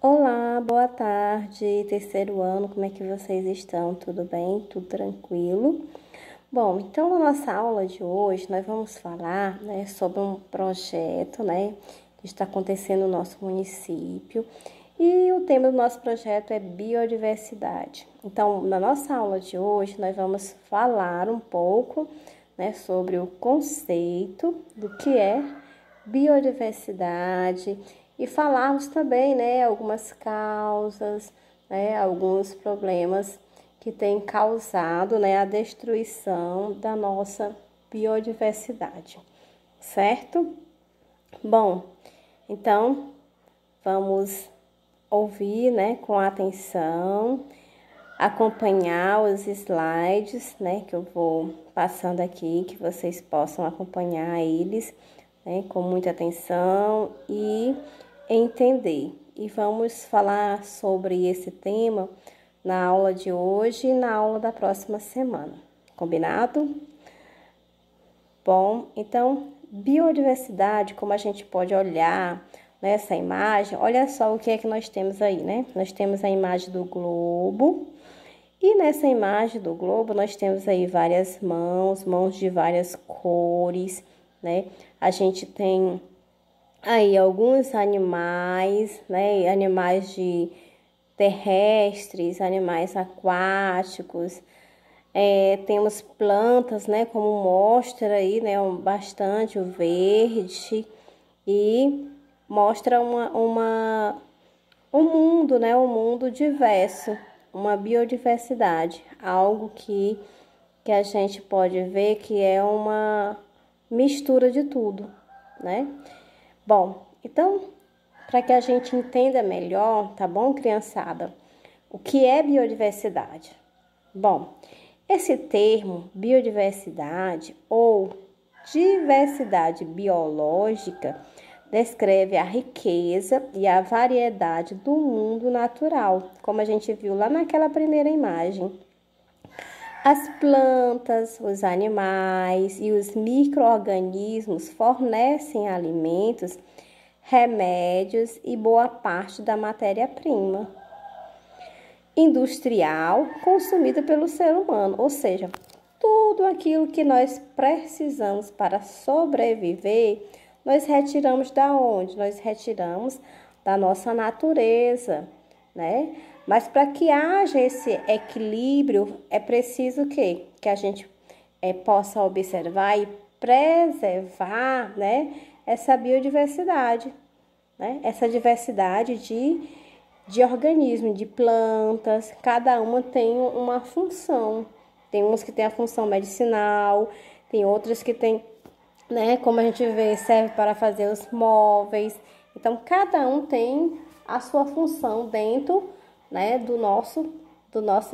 Olá, boa tarde, terceiro ano, como é que vocês estão? Tudo bem? Tudo tranquilo? Bom, então na nossa aula de hoje nós vamos falar, sobre um projeto, que está acontecendo no nosso município e o tema do nosso projeto é biodiversidade. Então, na nossa aula de hoje nós vamos falar um pouco, sobre o conceito do que é biodiversidade e falarmos também, algumas causas, alguns problemas que têm causado, a destruição da nossa biodiversidade, certo? Bom, então vamos ouvir, com atenção, acompanhar os slides, que eu vou passando aqui, que vocês possam acompanhar eles, com muita atenção e entender. E vamos falar sobre esse tema na aula de hoje e na aula da próxima semana. Combinado? Bom, então, biodiversidade, como a gente pode olhar nessa imagem, olha só o que é que nós temos aí, Nós temos a imagem do globo. E nessa imagem do globo, nós temos aí várias mãos de várias cores, A gente tem aí alguns animais, Animais terrestres, animais aquáticos. Temos plantas, como mostra aí, bastante o verde e mostra um mundo, um mundo diverso, uma biodiversidade, algo que a gente pode ver que é uma mistura de tudo, Bom, então, para que a gente entenda melhor, tá bom, criançada? O que é biodiversidade? Bom, esse termo biodiversidade ou diversidade biológica descreve a riqueza e a variedade do mundo natural, como a gente viu lá naquela primeira imagem. As plantas, os animais e os micro-organismos fornecem alimentos, remédios e boa parte da matéria-prima industrial consumida pelo ser humano, ou seja, tudo aquilo que nós precisamos para sobreviver, nós retiramos da onde? Nós retiramos da nossa natureza, Mas para que haja esse equilíbrio, é preciso que a gente possa observar e preservar, essa biodiversidade, Essa diversidade de organismos, de plantas, cada uma tem uma função. Tem umas que tem a função medicinal, tem outras que tem, como a gente vê, serve para fazer os móveis. Então, cada um tem a sua função dentro,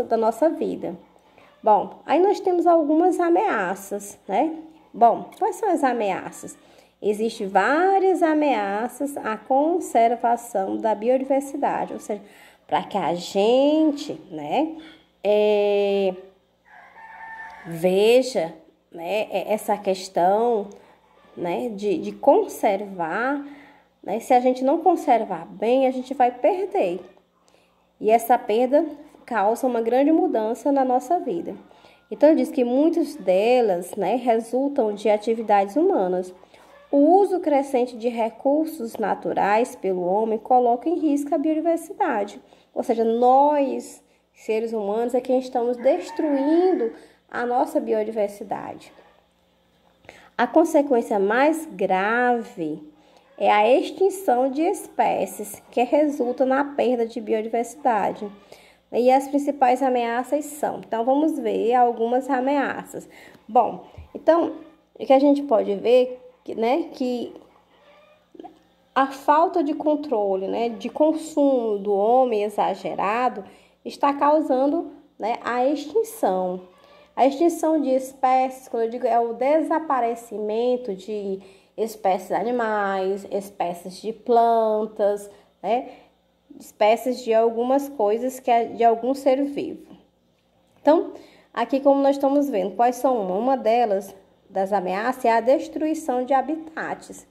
da nossa vida. Bom, aí nós temos algumas ameaças, Bom, quais são as ameaças? Existem várias ameaças à conservação da biodiversidade, ou seja, para que a gente, veja, essa questão, de conservar, Se a gente não conservar bem, a gente vai perder. E essa perda causa uma grande mudança na nossa vida. Então, ele diz que muitas delas, resultam de atividades humanas. O uso crescente de recursos naturais pelo homem coloca em risco a biodiversidade. Ou seja, nós, seres humanos, é quem estamos destruindo a nossa biodiversidade. A consequência mais grave é a extinção de espécies, que resulta na perda de biodiversidade. E as principais ameaças são. Então, vamos ver algumas ameaças. Bom, então, o que a gente pode ver, que a falta de controle, de consumo do homem exagerado está causando, a extinção. A extinção de espécies, quando eu digo, é o desaparecimento de espécies animais, espécies de plantas, espécies de algumas coisas que é de algum ser vivo. Então, aqui como nós estamos vendo, quais são uma delas das ameaças é a destruição de habitats.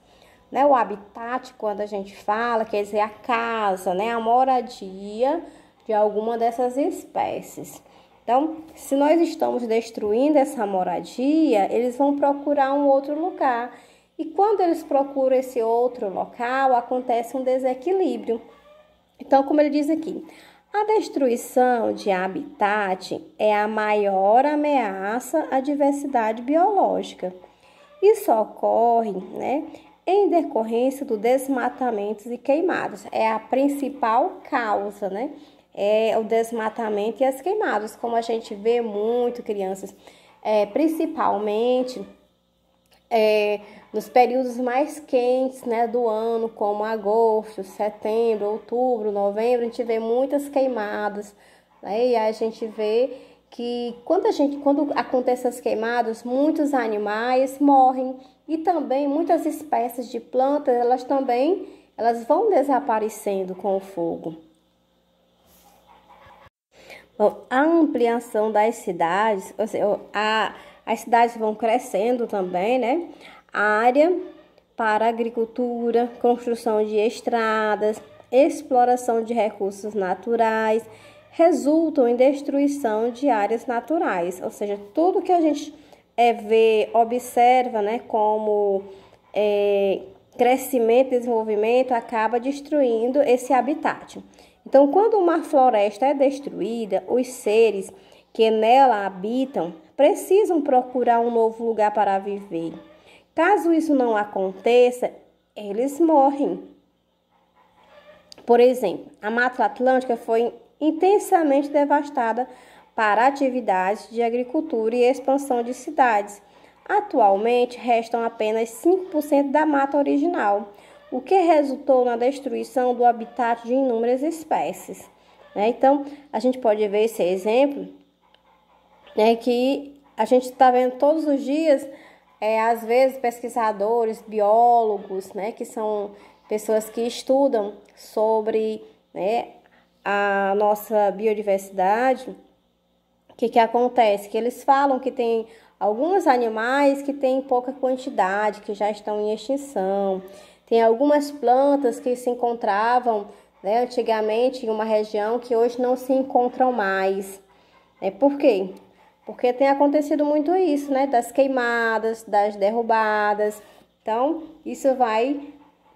né? O habitat, quando a gente fala, quer dizer a casa, né? A moradia de alguma dessas espécies. Então, se nós estamos destruindo essa moradia, eles vão procurar um outro lugar. E quando eles procuram esse outro local, acontece um desequilíbrio. Então, como ele diz aqui, a destruição de habitat é a maior ameaça à diversidade biológica. Isso ocorre, né, em decorrência do desmatamento e queimadas. É a principal causa, né? É o desmatamento e as queimadas, como a gente vê muito, crianças, principalmente nos períodos mais quentes, né, do ano, como agosto, setembro, outubro, novembro, a gente vê muitas queimadas, né, e a gente vê que quando acontecem as queimadas, muitos animais morrem e também muitas espécies de plantas, elas vão desaparecendo com o fogo. Bom, a ampliação das cidades, ou seja, as cidades vão crescendo também, né? A área para agricultura, construção de estradas, exploração de recursos naturais, resultam em destruição de áreas naturais. Ou seja, tudo que a gente observa, né, como crescimento e desenvolvimento acaba destruindo esse habitat. Então, quando uma floresta é destruída, os seres que nela habitam precisam procurar um novo lugar para viver. Caso isso não aconteça, eles morrem. Por exemplo, a Mata Atlântica foi intensamente devastada para atividades de agricultura e expansão de cidades. Atualmente, restam apenas 5% da mata original, o que resultou na destruição do habitat de inúmeras espécies. Então, a gente pode ver esse exemplo, né, que a gente está vendo todos os dias, às vezes, pesquisadores, biólogos, né, que são pessoas que estudam sobre, né, a nossa biodiversidade. O que acontece? Que eles falam que tem alguns animais que têm pouca quantidade, que já estão em extinção. Tem algumas plantas que se encontravam, né, antigamente em uma região que hoje não se encontram mais. Por quê? Porque tem acontecido muito isso, né? Das queimadas, das derrubadas. Então, isso vai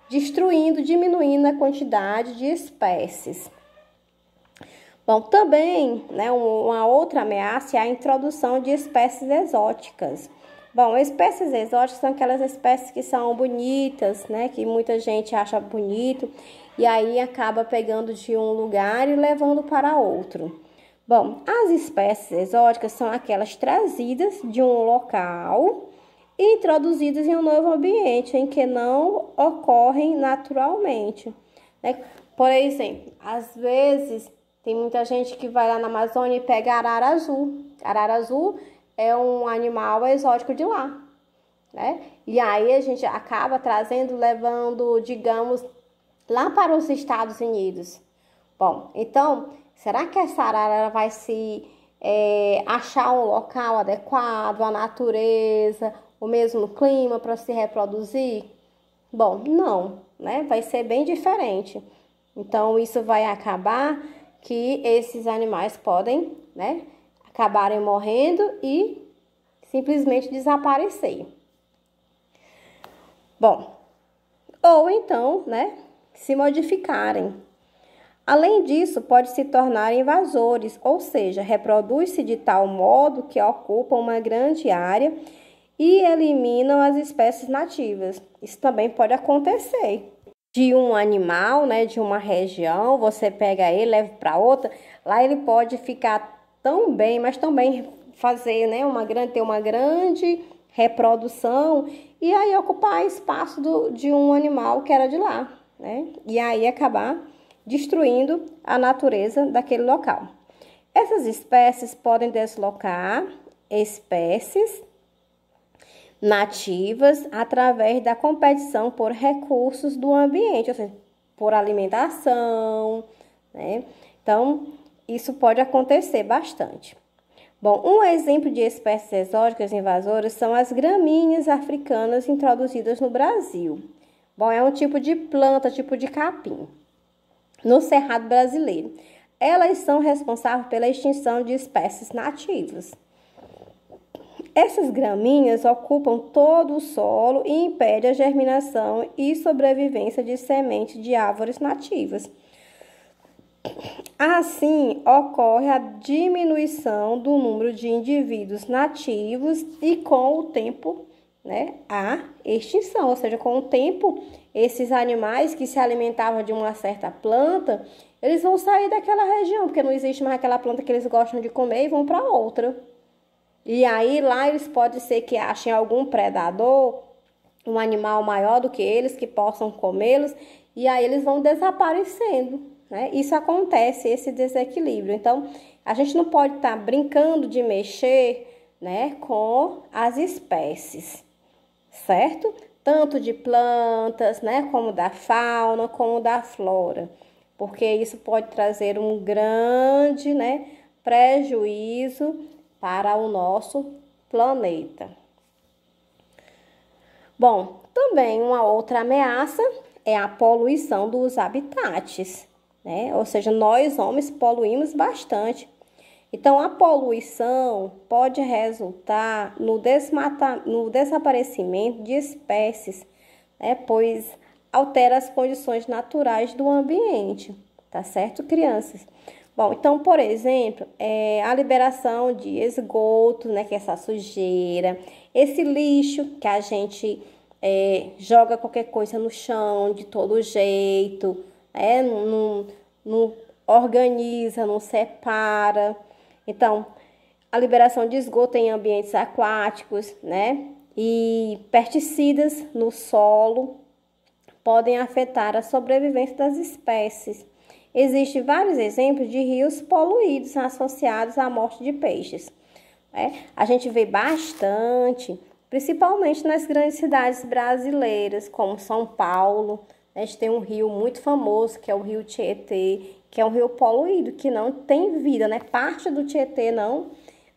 destruindo, diminuindo a quantidade de espécies. Bom, também, né, uma outra ameaça é a introdução de espécies exóticas. Bom, espécies exóticas são aquelas espécies que são bonitas, né, que muita gente acha bonito e aí acaba pegando de um lugar e levando para outro. Bom, as espécies exóticas são aquelas trazidas de um local e introduzidas em um novo ambiente em que não ocorrem naturalmente, né? Por exemplo, às vezes tem muita gente que vai lá na Amazônia e pega arara azul. Arara azul é um animal exótico de lá, né? E aí a gente acaba trazendo, levando, digamos, lá para os Estados Unidos. Bom, então, será que essa arara vai achar um local adequado, a natureza, o mesmo clima para se reproduzir? Bom, não, né? Vai ser bem diferente. Então, isso vai acabar que esses animais podem, né, acabarem morrendo e simplesmente desaparecer. Bom, ou então, né, se modificarem. Além disso, pode se tornar invasores, ou seja, reproduz-se de tal modo que ocupam uma grande área e eliminam as espécies nativas. Isso também pode acontecer. De um animal, né, de uma região, você pega ele, leva para outra, lá ele pode ficar tão bem, mas também fazer, né, ter uma grande reprodução e aí ocupar espaço de um animal que era de lá, né, e aí acabar destruindo a natureza daquele local. Essas espécies podem deslocar espécies nativas através da competição por recursos do ambiente, ou seja, por alimentação, né? Então, isso pode acontecer bastante. Bom, um exemplo de espécies exóticas invasoras são as gramíneas africanas introduzidas no Brasil. Bom, é um tipo de planta, tipo de capim, no Cerrado brasileiro. Elas são responsáveis pela extinção de espécies nativas. Essas gramíneas ocupam todo o solo e impedem a germinação e sobrevivência de sementes de árvores nativas. Assim, ocorre a diminuição do número de indivíduos nativos e, com o tempo, né, a extinção. Ou seja, com o tempo, esses animais que se alimentavam de uma certa planta, eles vão sair daquela região, porque não existe mais aquela planta que eles gostam de comer e vão para outra. E aí, lá eles pode ser que achem algum predador, um animal maior do que eles, que possam comê-los, e aí eles vão desaparecendo, né? Isso acontece, esse desequilíbrio. Então, a gente não pode estar brincando de mexer, né, com as espécies, certo? Tanto de plantas, né, como da fauna, como da flora, porque isso pode trazer um grande, né, prejuízo para o nosso planeta. Bom, também uma outra ameaça é a poluição dos habitats, né? Ou seja, nós homens poluímos bastante. Então, a poluição pode resultar no desaparecimento de espécies, né? Pois altera as condições naturais do ambiente, tá certo, crianças? Bom, então, por exemplo, a liberação de esgoto, né, que é essa sujeira, esse lixo que a gente joga qualquer coisa no chão de todo jeito, não organiza, não separa. Então, a liberação de esgoto em ambientes aquáticos, né, e pesticidas no solo podem afetar a sobrevivência das espécies. Existem vários exemplos de rios poluídos associados à morte de peixes. A gente vê bastante, principalmente nas grandes cidades brasileiras, como São Paulo. A gente tem um rio muito famoso, que é o Rio Tietê, que é um rio poluído, que não tem vida, né? Parte do Tietê não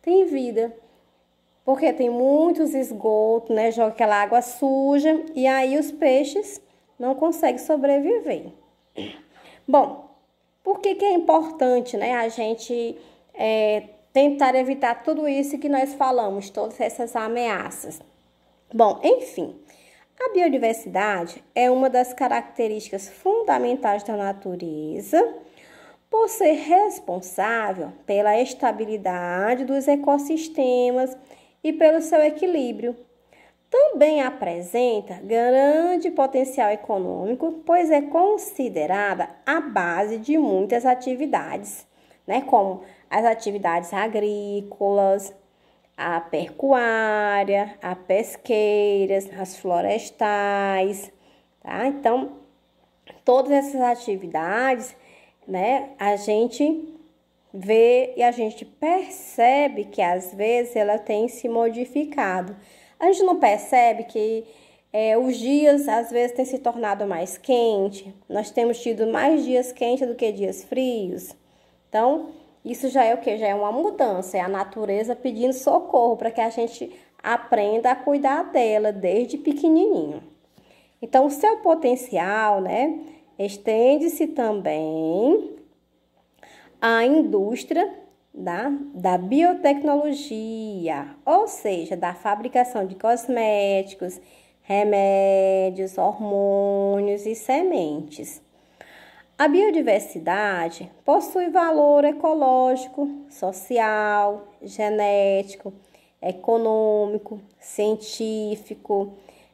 tem vida, porque tem muitos esgotos, né? Joga aquela água suja e aí os peixes não conseguem sobreviver. Bom, por que é importante, né, a gente tentar evitar tudo isso que nós falamos, todas essas ameaças? Bom, enfim, a biodiversidade é uma das características fundamentais da natureza, por ser responsável pela estabilidade dos ecossistemas e pelo seu equilíbrio. Também apresenta grande potencial econômico, pois é considerada a base de muitas atividades, né, como as atividades agrícolas, a pecuária, a pesqueiras, as florestais, tá? Então, todas essas atividades, né, a gente vê e a gente percebe que às vezes ela tem se modificado. A gente não percebe que os dias às vezes têm se tornado mais quente. Nós temos tido mais dias quentes do que dias frios. Então, isso já é o que? Já é uma mudança, é a natureza pedindo socorro para que a gente aprenda a cuidar dela desde pequenininho. Então, o seu potencial, né, estende-se também à indústria da biotecnologia, ou seja, da fabricação de cosméticos, remédios, hormônios e sementes. A biodiversidade possui valor ecológico, social, genético, econômico, científico,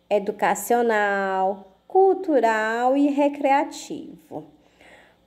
educacional, cultural e recreativo.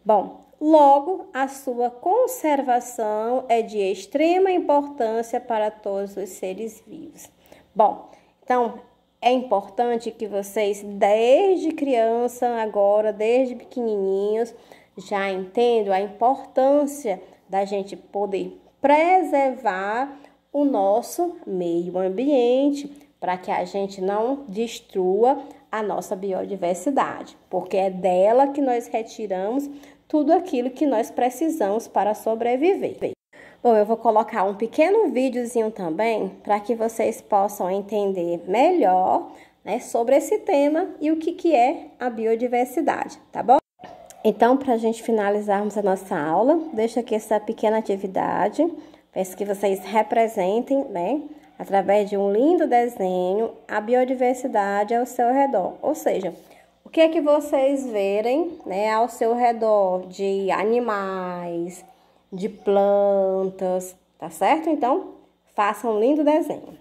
Bom, logo, a sua conservação é de extrema importância para todos os seres vivos. Bom, então, é importante que vocês, desde criança, agora, desde pequenininhos, já entendam a importância da gente poder preservar o nosso meio ambiente, para que a gente não destrua a nossa biodiversidade, porque é dela que nós retiramos tudo aquilo que nós precisamos para sobreviver. Bom, eu vou colocar um pequeno videozinho também para que vocês possam entender melhor né, sobre esse tema e o que é a biodiversidade, tá bom? Então, para a gente finalizarmos a nossa aula, deixo aqui essa pequena atividade. Peço que vocês representem, né, através de um lindo desenho, a biodiversidade ao seu redor. Ou seja, o que é que vocês verem, né, ao seu redor de animais, de plantas, tá certo? Então, façam um lindo desenho.